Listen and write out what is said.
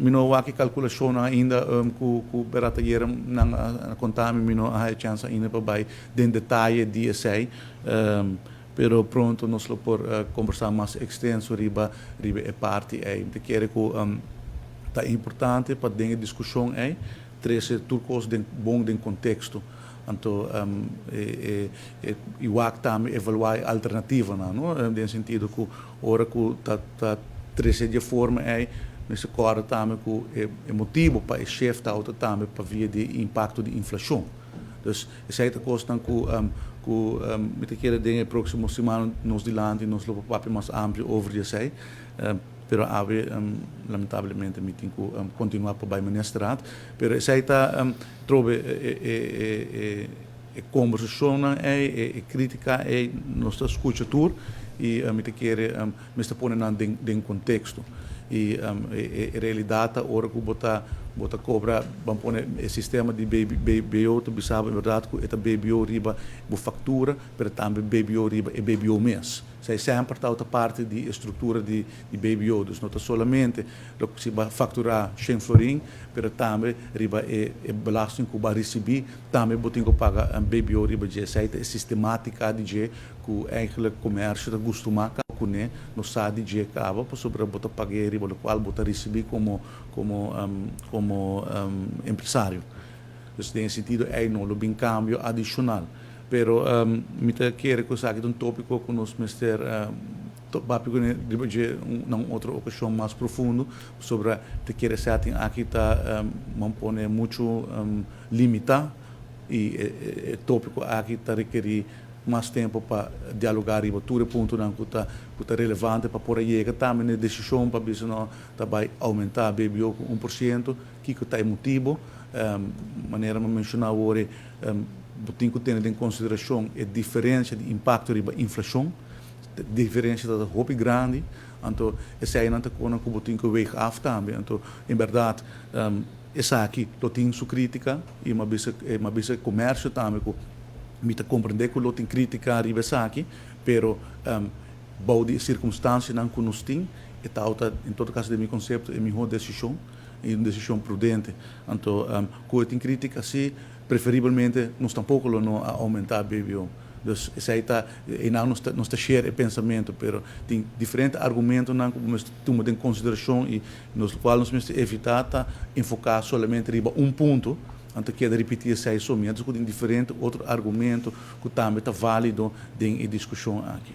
mino waki calculação ainda ku beratayer nang contami mino a chance ainda para bai den detalhe dia sei pero pronto nós lo por conversar mais extenso riba é parte de querer que tá importante para den discussão treze turcos den bom den contexto então igual também evaluar alternativa não no sentido que ora que tá treze de forma nesse caso também que é motivo para o chefe da auto também para via de impacto de inflação. Dus essa é a coisa que me te quero dizer próximo semana nos dilante nos lo papo mais amplo over de sei pero ave lamentavelmente me tenho que continuar para o ministrado pero essa está trove conversação crítica nossa escuta tour e me te quero me está pondo em contexto e realidade ora que bota cobra vamos pôr o sistema de BBO tu sabe verdade que esta BBO riba bo factura mas também BBO riba e BBO mês sai sempre está outra parte de estrutura de BBO dus não está somente lo que se vai facturar 100 florin mas também riba é belasting que vai receber também botem que paga BBO riba de sai é sistemática de que eigenlijk comércio da costuma né no sabe de acaba para sobre botar pagar riba o qual botar receber como empresário. Dus nesse sentido não lo bem cambio adicional. Pero me te quero que saque um tópico que nós mister tópico de uma outra ocasião mais profundo sobre te quero setting aqui tá vamos pôr muito limita e tópico aqui tá requerir mais tempo para dialogar e tudo ponto não que tá relevante para por aí que também a decisão para ver se não tá vai aumentar a BBO com 1% que tá é motivo maneira de mencionar hoje tem que ter em consideração a diferença de impacto da inflação diferença da roupa grande então essa aí não tá com que tem que weg af também então em verdade essa aqui tem sua crítica e uma vez comércio também me te compreender que o tem crítica arriba aqui, pero bom de circunstâncias não que nós tem e tal em todo caso de meu conceito é melhor decisão e uma decisão prudente então que tem crítica se preferivelmente nós tampouco não aumentar a BBO dus essa está e não está share o pensamento pero tem diferentes argumentos não que tomar em consideração e nos qual nós temos evitar enfocar somente arriba ponto antes que repetir esses somente com diferente outro argumento que também está válido em discussão aqui.